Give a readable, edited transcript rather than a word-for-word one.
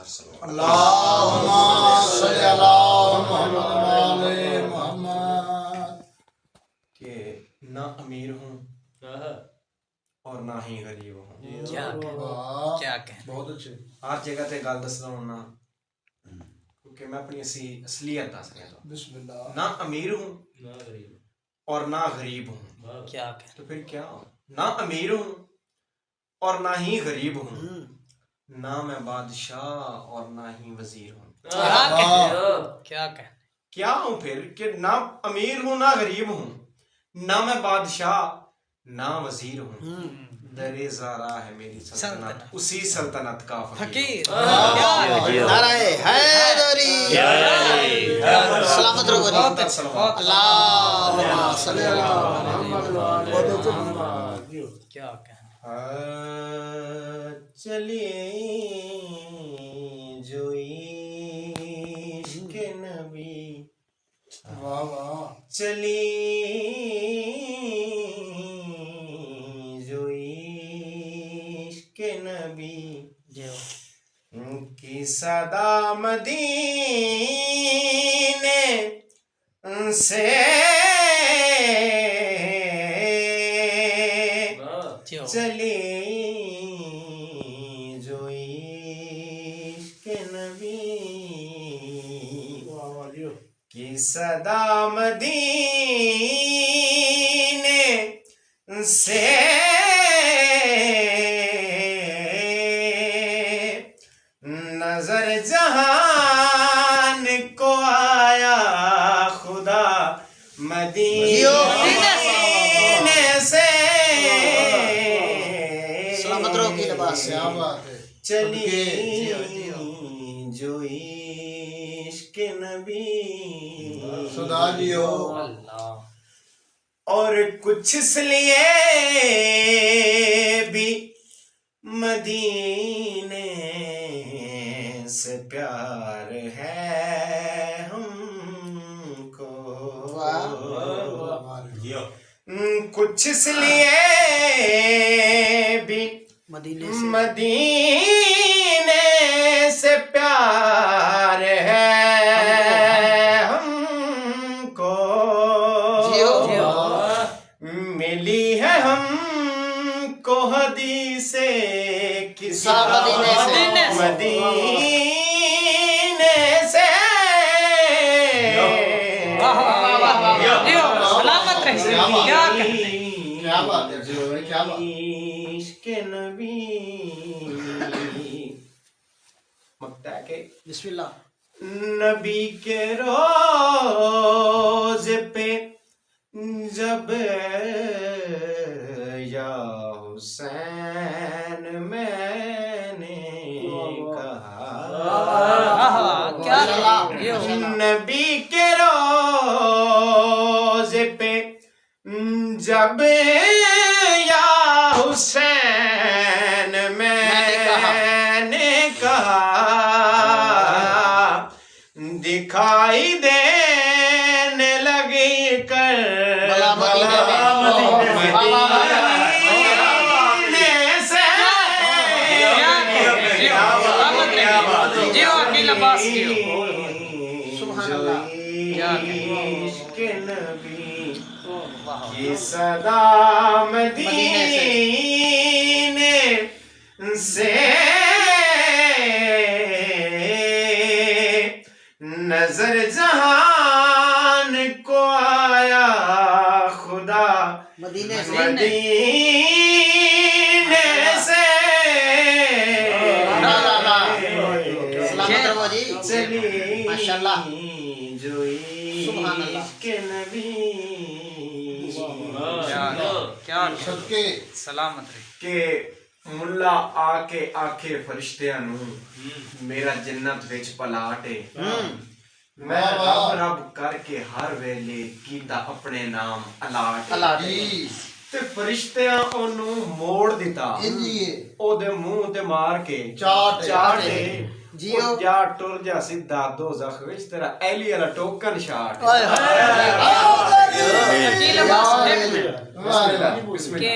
اللہم صلی علی محمد محمد. کہ نہ امیر ہوں اور نہ ہی غریب ہوں. کیا کہیں بہت اچھے. ہر جگہ تے گل دسنا ہونا کیونکہ میں اپنی اصلیت دس رہا ہوں. بسم اللہ. نہ امیر ہوں اور نہ غریب ہوں. کیا کہیں تو پھر کیا ہوں؟ نہ امیر ہوں اور نہ ہی غریب ہوں. نہ میں بادشاہ اور نہ ہی وزیر ہوں. کیا کہیں کیا ہوں پھر کہ نہ امیر ہوں نہ غریب ہوں، نہ میں بادشاہ نہ وزیر ہوں. در زارا ہے میری سلطنت، اسی سلطنت کا فقیر. فقیر نعرہ حیدری. سلامت رہو. اللہم صلی علی محمد. کیا کہیں چلیے جو عشق نبی، واہ واہ. چلیے جو عشق نبی کی صدا مدینے سے چلی جو عشق نبی کی صدا مدینے سے نظر جہان کو آیا خدا مدینے سے. سلامت رہو کی لباس. کیا بات ہے. چلیے جو عشق نبی خدا جیو. اور کچھ اس لیے بھی مدینے سے پیار ہے ہم کو. کچھ اس لیے بھی مدینے سے پیار ہے ہم کو. ملی ہے ہم کو حدیث کتاب مدینے سے. سلامت رہے. کیا کہیں کیا بات ہے. کیا بات. عشق نبی مقطع ہے کہ بسم اللہ. نبی کے روز پہ جب یا حسین میں نے کہا. نبی کے روز پہ جب یا حسین میں نے کہا دکھائی دینے لگی کر یہ صدا مدینے سے نظر جہان کو آیا خدا مدینے سے. سے. سلامت رہو جی. چلیے ماشاءاللہ. جو عشق نبی صدقے. سلامت رہے. کہ ملا آ کے آکھے فرشتیاں نو میرا جنت وچ پلاٹے. میں رب رب کر کے ہر ویلے کیتا اپنے نام الاٹ. تے فرشتیاں اونوں موڑ دیتا او دے منہ تے مار کے چاٹے. جیو جا ٹر جا سیدھا دوزخ وچ تیرا ایلی والا ٹوکن شاٹ. کہ